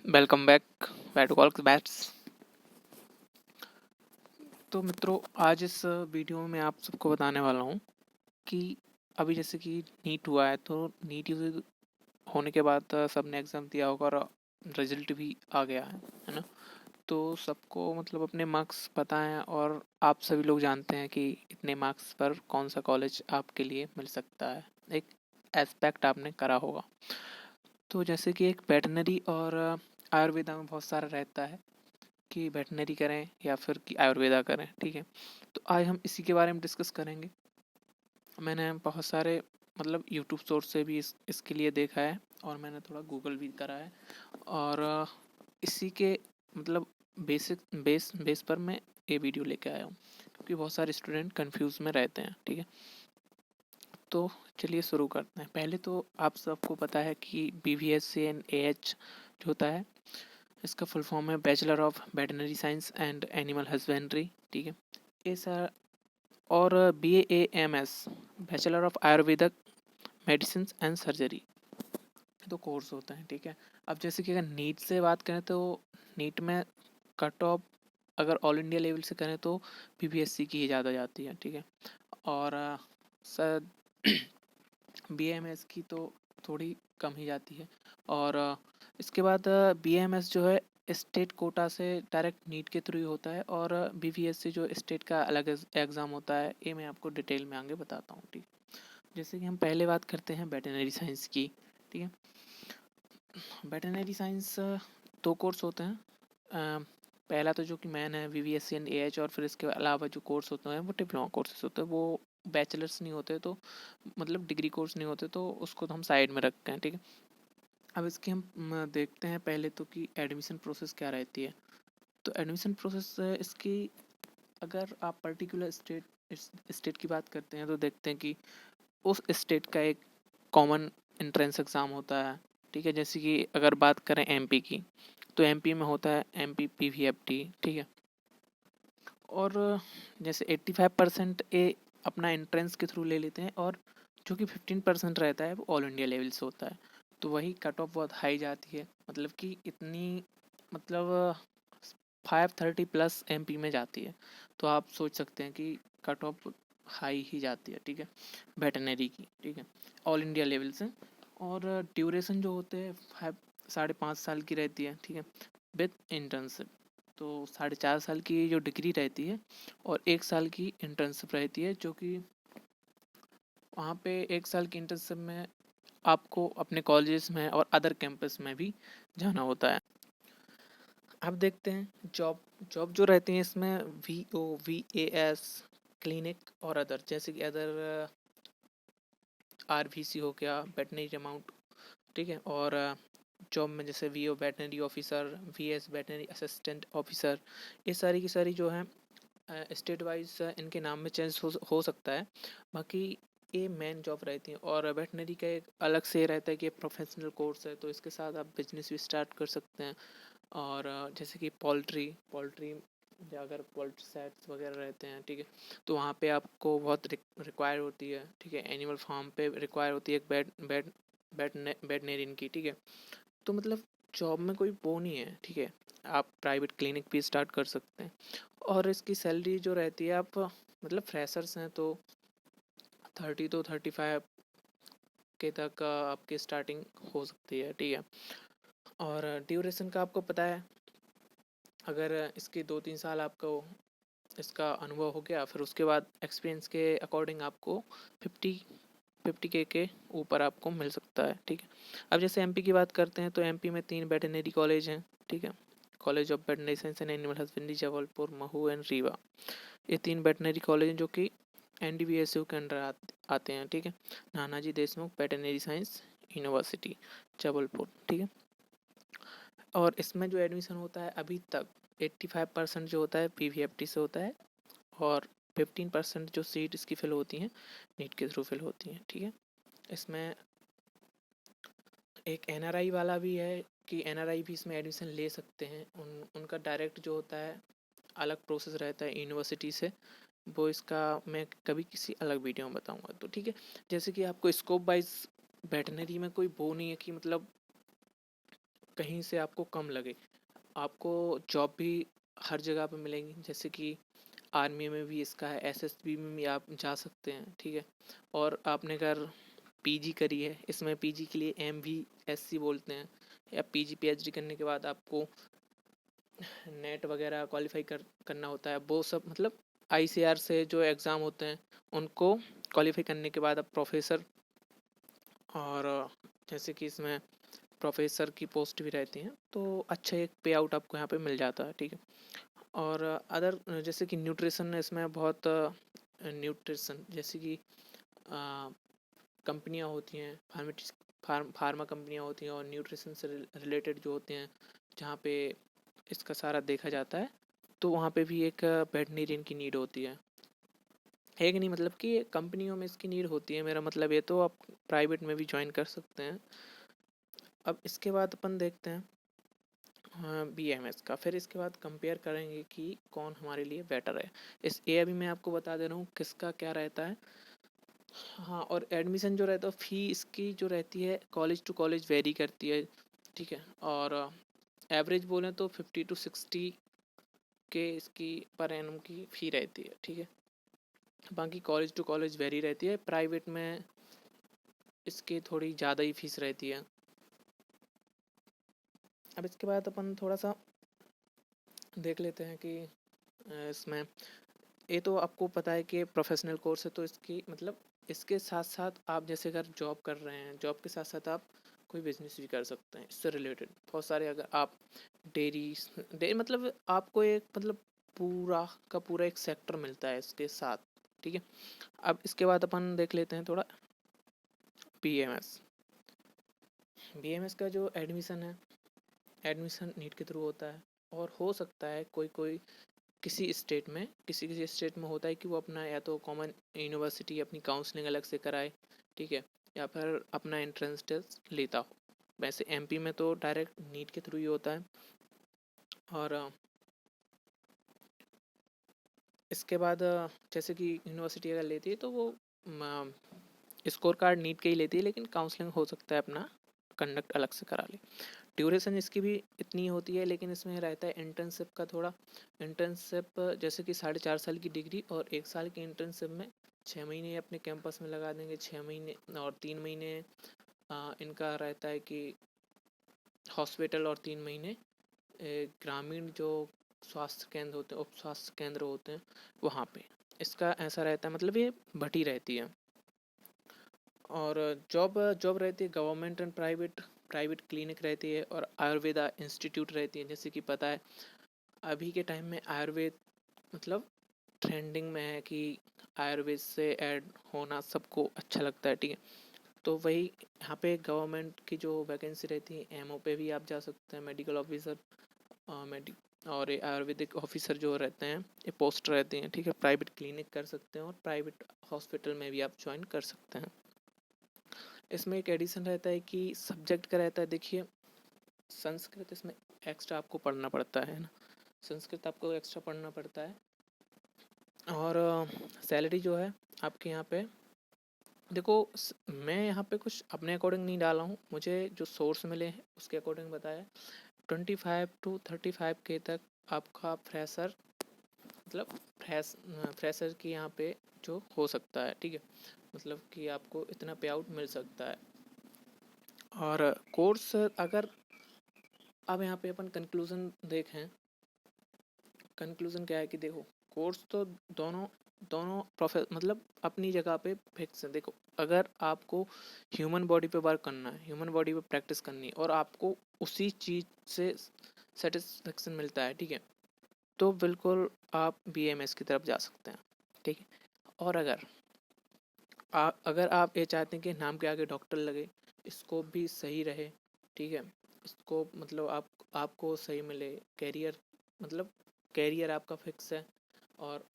Welcome back bat call bats. तो मित्रों, आज इस वीडियो में आप सबको बताने वाला हूँ कि अभी जैसे कि नीट हुआ है, तो नीट होने के बाद सबने एग्ज़ाम दिया होगा और रिजल्ट भी आ गया है ना। तो सबको मतलब अपने मार्क्स पता हैं और आप सभी लोग जानते हैं कि इतने मार्क्स पर कौन सा कॉलेज आपके लिए मिल सकता है। एक एस्पेक्ट आपने करा होगा। तो जैसे कि एक वेटनरी और आयुर्वेदा में बहुत सारा रहता है कि वेटनरी करें या फिर कि आयुर्वेदा करें, ठीक है। तो आज हम इसी के बारे में डिस्कस करेंगे। मैंने बहुत सारे मतलब यूट्यूब सोर्स से भी इसके लिए देखा है और मैंने थोड़ा गूगल भी करा है और इसी के मतलब बेस पर मैं ये वीडियो लेके आया हूँ, क्योंकि बहुत सारे स्टूडेंट कंफ्यूज में रहते हैं, ठीक है। तो चलिए शुरू करते हैं। पहले तो आप सबको पता है कि BVSC एंड AH जो होता है, इसका फुल फॉर्म है bachelor of veterinary science and animal husbandry, ठीक है। ये सर और BAMS bachelor of Ayurvedic medicine and surgery, तो कोर्स होता है, ठीक है। अब जैसे कि अगर नीट से बात करें तो नीट में कट ऑफ अगर ऑल इंडिया लेवल से करें तो PPSC की ही ज़्यादा जाती है, ठीक है। और सर BAMS की तो थोड़ी कम ही जाती है। और इसके बाद BAMS जो है स्टेट कोटा से डायरेक्ट नीट के थ्रू ही होता है और BVSC जो स्टेट का अलग एग्ज़ाम होता है, ये मैं आपको डिटेल में आगे बताता हूँ, ठीक। जैसे कि हम पहले बात करते हैं वेटनरी साइंस की, ठीक है। वेटनरी साइंस दो कोर्स होते हैं। पहला तो जो कि मेन है VVSC एंड AH, और फिर इसके अलावा जो कोर्स होते हैं वो डिप्लोमा कोर्सेज होते हैं। वो बैचलर्स नहीं होते, तो मतलब डिग्री कोर्स नहीं होते, तो उसको तो हम साइड में रखते हैं, ठीक है। अब इसकी हम देखते हैं पहले तो कि एडमिशन प्रोसेस क्या रहती है। तो एडमिशन प्रोसेस इसकी अगर आप पर्टिकुलर स्टेट की बात करते हैं तो देखते हैं कि उस स्टेट का एक कॉमन एंट्रेंस एग्ज़ाम होता है, ठीक है। जैसे कि अगर बात करें MP की, तो MP में होता है MP PVFT, ठीक है। और जैसे 85% ये अपना एंट्रेंस के थ्रू ले लेते हैं और जो कि 15% रहता है वो ऑल इंडिया लेवल से होता है। तो वही कट ऑफ बहुत हाई जाती है, मतलब कि इतनी मतलब 530 प्लस MP में जाती है। तो आप सोच सकते हैं कि कट ऑफ हाई ही जाती है, ठीक है, वेटनरी की, ठीक है, ऑल इंडिया लेवल से। और ड्यूरेशन जो होते हैं 5.5 साल की रहती है, ठीक है, विद इंटर्नशिप। तो 4.5 साल की जो डिग्री रहती है और 1 साल की इंटर्नशिप रहती है, जो कि वहाँ पे 1 साल की इंटर्नशिप में आपको अपने कॉलेजेस में और अदर कैंपस में भी जाना होता है। अब देखते हैं जॉब जॉब जो रहती है इसमें VOVAS क्लिनिक और अदर, जैसे कि अदर RVC हो गया, वेटनरी अमाउंट, ठीक है। और जॉब में जैसे VO veterinary officer, VS veterinary assistant officer, ये सारी की सारी जो हैं स्टेट वाइज इनके नाम में चेंज हो सकता है। बाकी ये मेन जॉब रहती है। और वेटनरी का एक अलग से रहता है कि प्रोफेशनल कोर्स है, तो इसके साथ आप बिजनेस भी स्टार्ट कर सकते हैं। और जैसे कि पोल्ट्री पोल्ट्री अगर पोल्ट्री सेट्स वगैरह रहते हैं, ठीक है, तो वहाँ पे आपको बहुत रिक्वायर होती है, ठीक है। एनिमल फार्म पे रिक्वायर होती है एक वेटनेरियन की, ठीक है। तो मतलब जॉब में कोई वो नहीं है, ठीक है। आप प्राइवेट क्लिनिक भी स्टार्ट कर सकते हैं। और इसकी सैलरी जो रहती है, आप मतलब फ्रेशर्स हैं तो 30 to 35 के तक आपकी स्टार्टिंग हो सकती है, ठीक है। और ड्यूरेशन का आपको पता है, अगर इसके 2-3 साल आपको इसका अनुभव हो गया, फिर उसके बाद एक्सपीरियंस के अकॉर्डिंग आपको 50K के ऊपर आपको मिल सकता है, ठीक है। अब जैसे MP की बात करते हैं तो MP में 3 वेटनरी कॉलेज हैं, ठीक है। College of veterinary science and animal husbandry Jabalpur, Mhow and Rewa. ये 3 वेटनरी कॉलेज हैं जो कि NDVSU के अंडर आते हैं, ठीक है। Nanaji Deshmukh veterinary science university Jabalpur, ठीक है। और इसमें जो एडमिशन होता है अभी तक 85% जो होता है PVFT से होता है, और 15% जो सीट इसकी फिल होती हैं नीट के थ्रू फिल होती हैं, ठीक है। इसमें एक NRI वाला भी है कि NRI भी इसमें एडमिशन ले सकते हैं। उनका डायरेक्ट जो होता है अलग प्रोसेस रहता है यूनिवर्सिटी से, वो इसका मैं कभी किसी अलग वीडियो में बताऊंगा, तो ठीक है। जैसे कि आपको स्कोप वाइज वेटनरी में कोई वो नहीं है कि मतलब कहीं से आपको कम लगे। आपको जॉब भी हर जगह पे मिलेंगी, जैसे कि आर्मी में भी इसका है, एसएसबी में भी आप जा सकते हैं, ठीक है। और आपने अगर पीजी करी है, इसमें पीजी के लिए एमवीएससी बोलते हैं, या पीजी पीएचडी करने के बाद आपको नेट वगैरह क्वालिफाई करना होता है। वो सब मतलब आईसीआर से जो एग्ज़ाम होते हैं उनको क्वालिफाई करने के बाद आप प्रोफेसर, और जैसे कि इसमें प्रोफेसर की पोस्ट भी रहती हैं, तो अच्छा एक पे आउट आपको यहाँ पे मिल जाता है, ठीक है। और अदर जैसे कि न्यूट्रिशन, इसमें बहुत न्यूट्रिशन जैसे कि कंपनियाँ होती हैं, फार्मा कंपनियाँ होती हैं, और न्यूट्रिशन से रिलेटेड जो होते हैं, जहाँ पे इसका सारा देखा जाता है, तो वहाँ पे भी एक वेटरनरियन की नीड होती है कि नहीं, मतलब कि कंपनियों में इसकी नीड होती है, मेरा मतलब ये। तो आप प्राइवेट में भी ज्वाइन कर सकते हैं। अब इसके बाद अपन देखते हैं बीएमएस का। फिर इसके बाद कंपेयर करेंगे कि कौन हमारे लिए बेटर है। इस ये अभी मैं आपको बता दे रहा हूँ किसका क्या रहता है। हाँ, और एडमिशन जो रहता है, फ़ी इसकी जो रहती है कॉलेज टू कॉलेज वेरी करती है, ठीक है। और एवरेज बोलें तो 50 to 60 के इसकी पर एनम की फ़ी रहती है, ठीक है। बाकी कॉलेज टू कॉलेज वेरी रहती है। प्राइवेट में इसकी थोड़ी ज़्यादा ही फीस रहती है। अब इसके बाद अपन थोड़ा सा देख लेते हैं कि इसमें, ये तो आपको पता है कि प्रोफेशनल कोर्स है, तो इसकी मतलब इसके साथ साथ आप जैसे अगर जॉब कर रहे हैं, जॉब के साथ साथ आप कोई बिजनेस भी कर सकते हैं इससे रिलेटेड बहुत सारे। अगर आप डेयरी डेयरी मतलब आपको एक मतलब पूरा का पूरा एक सेक्टर मिलता है इसके साथ, ठीक है। अब इसके बाद अपन देख लेते हैं थोड़ा बीएमएस। बीएमएस का जो एडमिशन है, एडमिशन नीट के थ्रू होता है। और हो सकता है कोई कोई किसी स्टेट में, किसी किसी स्टेट में होता है कि वो अपना या तो कॉमन यूनिवर्सिटी अपनी काउंसलिंग अलग से कराए, ठीक है, या फिर अपना एंट्रेंस टेस्ट लेता हो। वैसे एमपी में तो डायरेक्ट नीट के थ्रू ही होता है। और इसके बाद जैसे कि यूनिवर्सिटी अगर लेती है तो वो स्कोर कार्ड नीट के ही लेती है, लेकिन काउंसलिंग हो सकता है अपना कंडक्ट अलग से करा ले। ड्यूरेशन इसकी भी इतनी होती है, लेकिन इसमें रहता है इंटर्नशिप का थोड़ा। इंटर्नशिप जैसे कि 4.5 साल की डिग्री और 1 साल की इंटर्नशिप में 6 महीने अपने कैंपस में लगा देंगे। 6 महीने और 3 महीने इनका रहता है कि हॉस्पिटल, और 3 महीने ग्रामीण जो स्वास्थ्य केंद्र होते हैं, उप स्वास्थ्य केंद्र होते हैं, वहाँ पे इसका ऐसा रहता है, मतलब ये भटी रहती है। और जॉब जॉब रहती है government and private. Private clinic रहती है, और आयुर्वेदा इंस्टीट्यूट रहती है। जैसे कि पता है अभी के टाइम में आयुर्वेद मतलब ट्रेंडिंग में है कि आयुर्वेद से ऐड होना सबको अच्छा लगता है, ठीक है। तो वही यहाँ पे गवर्नमेंट की जो वैकेंसी रहती है, एमओ पे भी आप जा सकते हैं, मेडिकल ऑफिसर, और ये आयुर्वेदिक ऑफिसर जो रहते हैं, ये पोस्ट रहती हैं, ठीक है। प्राइवेट क्लिनिक कर सकते हैं, और प्राइवेट हॉस्पिटल में भी आप ज्वाइन कर सकते हैं। इसमें एक एडिशन रहता है कि सब्जेक्ट का रहता है, देखिए संस्कृत इसमें एक्स्ट्रा आपको पढ़ना पड़ता है ना, संस्कृत आपको एक्स्ट्रा पढ़ना पड़ता है। और सैलरी जो है आपके यहाँ पे, देखो मैं यहाँ पे कुछ अपने अकॉर्डिंग नहीं डाला हूँ, मुझे जो सोर्स मिले हैं उसके अकॉर्डिंग बताया। 25 to 35 K तक आपका फ्रेशर मतलब फ्रेशर की यहाँ पे जो हो सकता है, ठीक है। मतलब कि आपको इतना पे आउट मिल सकता है। और कोर्स अगर अब यहाँ पे अपन कंक्लूज़न देखें, कंक्लूज़न क्या है कि देखो कोर्स तो दोनों दोनों मतलब अपनी जगह पे फिक्स है। देखो अगर आपको ह्यूमन बॉडी पे वर्क करना है, ह्यूमन बॉडी पे प्रैक्टिस करनी है, और आपको उसी चीज़ से सेटिस्फेक्शन मिलता है, ठीक है, तो बिल्कुल आप बीएमएस की तरफ जा सकते हैं, ठीक है। और अगर आप ये चाहते हैं कि नाम के आगे डॉक्टर लगे, स्कोप भी सही रहे, ठीक है, स्कोप मतलब आपको सही मिले, कैरियर मतलब कैरियर आपका फिक्स है, और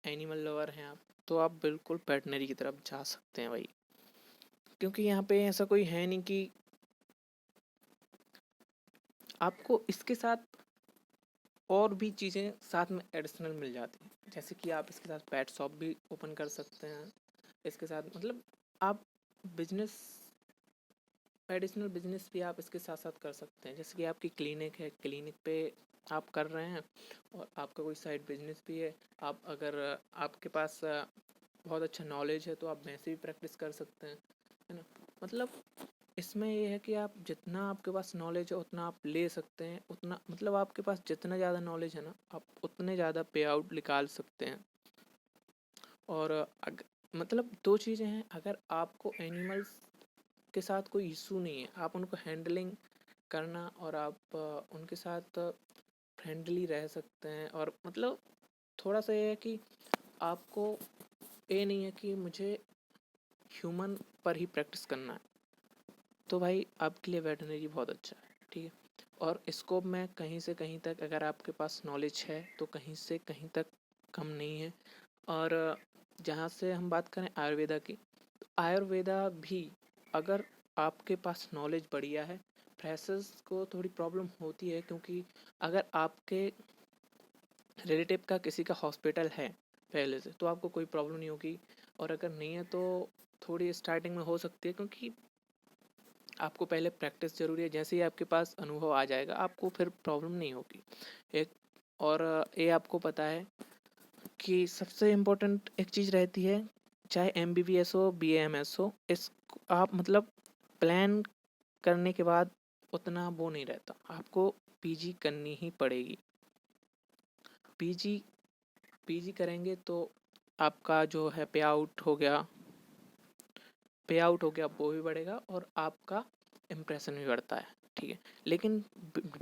एनिमल लवर हैं आप, तो आप बिल्कुल वेटनरी की तरफ जा सकते हैं भाई। क्योंकि यहाँ पे ऐसा कोई है नहीं कि आपको इसके साथ और भी चीज़ें साथ में एडिशनल मिल जाती हैं। जैसे कि आप इसके साथ पेट शॉप भी ओपन कर सकते हैं, इसके साथ मतलब आप बिजनेस एडिशनल बिजनेस भी आप इसके साथ साथ कर सकते हैं। जैसे कि आपकी क्लिनिक है, क्लिनिक पे आप कर रहे हैं और आपका कोई साइड बिजनेस भी है। आप अगर आपके पास बहुत अच्छा नॉलेज है तो आप वैसे भी प्रैक्टिस कर सकते हैं, है ना। मतलब इसमें ये है कि आप जितना आपके पास नॉलेज है उतना आप ले सकते हैं, उतना मतलब आपके पास जितना ज़्यादा नॉलेज है ना, आप उतने ज़्यादा पे आउट निकाल सकते हैं। और मतलब दो चीज़ें हैं, अगर आपको एनिमल्स के साथ कोई इशू नहीं है, आप उनको हैंडलिंग करना और आप उनके साथ फ्रेंडली रह सकते हैं। और मतलब थोड़ा सा ये है कि आपको ये नहीं है कि मुझे ह्यूमन पर ही प्रैक्टिस करना है, तो भाई आपके लिए वेटरनरी बहुत अच्छा है, ठीक है। और स्कोप में कहीं से कहीं तक अगर आपके पास नॉलेज है तो कहीं से कहीं तक कम नहीं है। और जहाँ से हम बात करें आयुर्वेदा की, तो आयुर्वेदा भी अगर आपके पास नॉलेज बढ़िया है, फ्रेशर्स को थोड़ी प्रॉब्लम होती है क्योंकि अगर आपके रिलेटिव का किसी का हॉस्पिटल है पहले से तो आपको कोई प्रॉब्लम नहीं होगी। और अगर नहीं है तो थोड़ी स्टार्टिंग में हो सकती है, क्योंकि आपको पहले प्रैक्टिस ज़रूरी है। जैसे ही आपके पास अनुभव आ जाएगा आपको फिर प्रॉब्लम नहीं होगी। एक और ये आपको पता है कि सबसे इम्पोर्टेंट एक चीज़ रहती है, चाहे MBBS हो BAMS हो, इस आप मतलब प्लान करने के बाद उतना वो नहीं रहता, आपको PG करनी ही पड़ेगी। पीजी पीजी करेंगे तो आपका जो है पे आउट हो गया वो भी बढ़ेगा और आपका इम्प्रेशन भी बढ़ता है, ठीक है। लेकिन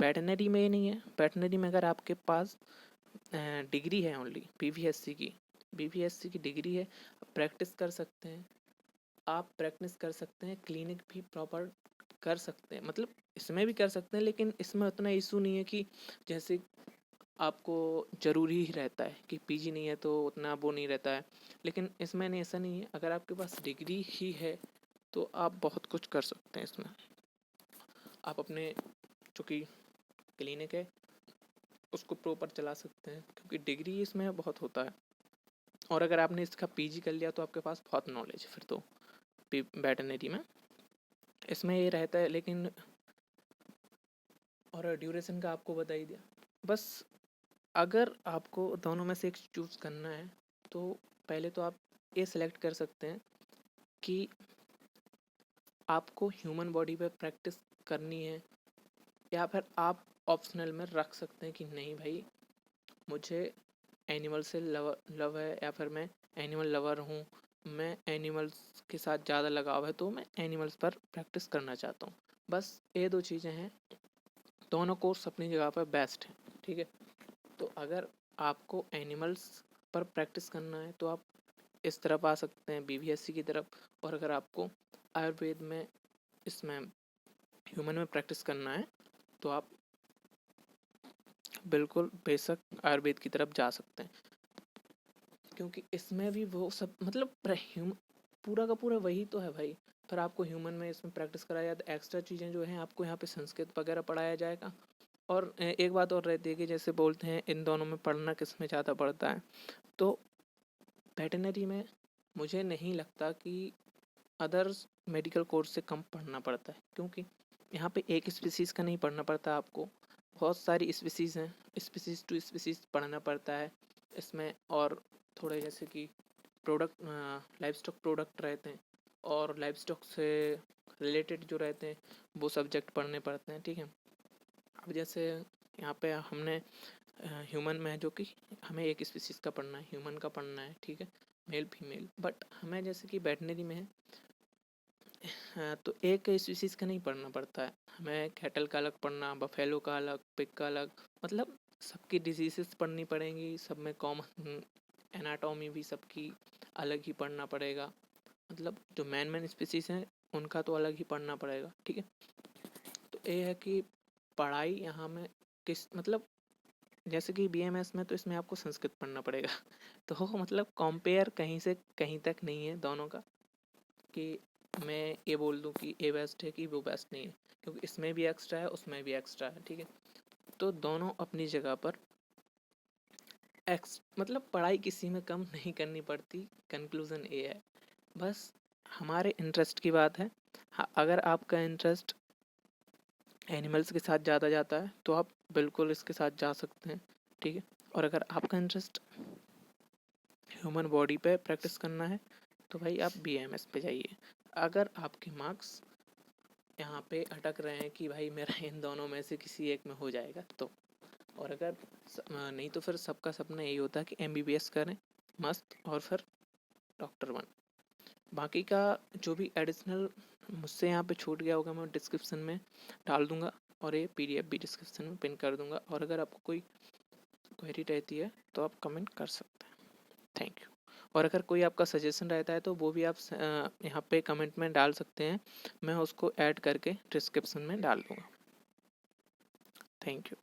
वेटनरी में ये नहीं है। वेटनरी में अगर आपके पास डिग्री है ओनली BVSC की डिग्री है, प्रैक्टिस कर सकते हैं, आप प्रैक्टिस कर सकते हैं, क्लिनिक भी प्रॉपर कर सकते हैं, मतलब इसमें भी कर सकते हैं। लेकिन इसमें उतना इशू नहीं है कि जैसे आपको ज़रूरी ही रहता है कि PG नहीं है तो उतना वो नहीं रहता है। लेकिन इसमें नहीं, ऐसा नहीं है, अगर आपके पास डिग्री ही है तो आप बहुत कुछ कर सकते हैं इसमें। आप अपने चूँकि क्लिनिक है उसको प्रॉपर चला सकते हैं, क्योंकि डिग्री इसमें बहुत होता है। और अगर आपने इसका PG कर लिया तो आपके पास बहुत नॉलेज है फिर तो वेटरनरी में, इसमें ये रहता है। लेकिन और ड्यूरेशन का आपको बता ही दिया। बस अगर आपको दोनों में से एक चूज़ करना है तो पहले तो आप ये सिलेक्ट कर सकते हैं कि आपको ह्यूमन बॉडी पे प्रैक्टिस करनी है, या फिर आप ऑप्शनल में रख सकते हैं कि नहीं भाई मुझे एनिमल से लव है, या फिर मैं एनिमल लवर हूँ, मैं एनिमल्स के साथ ज़्यादा लगाव है तो मैं एनिमल्स पर प्रैक्टिस करना चाहता हूँ। बस ये दो चीज़ें हैं, दोनों कोर्स अपनी जगह पर बेस्ट हैं, ठीक है। तो अगर आपको एनिमल्स पर प्रैक्टिस करना है तो आप इस तरफ आ सकते हैं BVSC की तरफ। और अगर आपको आयुर्वेद में इसमें ह्यूमन में प्रैक्टिस करना है तो आप बिल्कुल बेशक आयुर्वेद की तरफ जा सकते हैं, क्योंकि इसमें भी वो सब मतलब पूरा का पूरा वही तो है भाई। पर आपको ह्यूमन में इसमें प्रैक्टिस कराया जाता है, एक्स्ट्रा चीज़ें जो हैं आपको यहाँ पे संस्कृत वगैरह पढ़ाया जाएगा। और एक बात और रहती है कि जैसे बोलते हैं इन दोनों में पढ़ना किस में ज़्यादा पड़ता है, तो वेटनरी में मुझे नहीं लगता कि अदर्स मेडिकल कोर्स से कम पढ़ना पड़ता है, क्योंकि यहाँ पे एक स्पीसीज़ का नहीं पढ़ना पड़ता आपको, बहुत सारी स्पीसीज़ हैं, स्पीसीज़ टू स्पीसीज़ पढ़ना पड़ता है इसमें। और थोड़े जैसे कि प्रोडक्ट लाइफ स्टॉक प्रोडक्ट रहते हैं और लाइफ स्टॉक से रिलेटेड जो रहते हैं वो सब्जेक्ट पढ़ने पड़ते हैं, ठीक है। अब जैसे यहाँ पे हमने ह्यूमन में है जो कि हमें एक स्पीसीज़ का पढ़ना है, ह्यूमन का पढ़ना है, ठीक है, मेल फीमेल। बट हमें जैसे कि वेटनरी में है, हाँ, तो एक स्पीसीज़ का नहीं पढ़ना पड़ता है, हमें कैटल का अलग पढ़ना, बफेलो का अलग, पिग का अलग, मतलब सबकी डिजीज़ेस पढ़नी पड़ेंगी, सब में कॉमन एनाटॉमी भी सबकी अलग ही पढ़ना पड़ेगा। मतलब जो मेन स्पीसीज़ हैं उनका तो अलग ही पढ़ना पड़ेगा, ठीक है। तो ये है कि पढ़ाई यहाँ में किस मतलब जैसे कि BMS में तो इसमें आपको संस्कृत पढ़ना पड़ेगा तो मतलब कंपेयर कहीं से कहीं तक नहीं है दोनों का कि मैं ये बोल दूं कि ये बेस्ट है कि वो बेस्ट नहीं है, क्योंकि इसमें भी एक्स्ट्रा है उसमें भी एक्स्ट्रा है, ठीक है। तो दोनों अपनी जगह पर मतलब पढ़ाई किसी में कम नहीं करनी पड़ती, कंक्लूज़न ये है। बस हमारे इंटरेस्ट की बात है हाँ, अगर आपका इंटरेस्ट एनिमल्स के साथ ज़्यादा जाता है तो आप बिल्कुल इसके साथ जा सकते हैं, ठीक है। और अगर आपका इंटरेस्ट ह्यूमन बॉडी पे प्रैक्टिस करना है तो भाई आप BAMS पे जाइए। अगर आपके मार्क्स यहाँ पे अटक रहे हैं कि भाई मेरा इन दोनों में से किसी एक में हो जाएगा तो, और अगर नहीं तो फिर सबका सपना यही होता है कि MBBS करें मस्त और फिर डॉक्टर बन। बाकी का जो भी एडिशनल मुझसे यहाँ पे छूट गया होगा मैं डिस्क्रिप्शन में डाल दूंगा, और ये PDF भी डिस्क्रिप्शन में पिन कर दूंगा। और अगर आपको कोई क्वेरी रहती है तो आप कमेंट कर सकते हैं। Thank you. और अगर कोई आपका सजेशन रहता है तो वो भी आप यहाँ पे कमेंट में डाल सकते हैं, मैं उसको ऐड करके डिस्क्रिप्शन में डाल दूंगा। Thank you.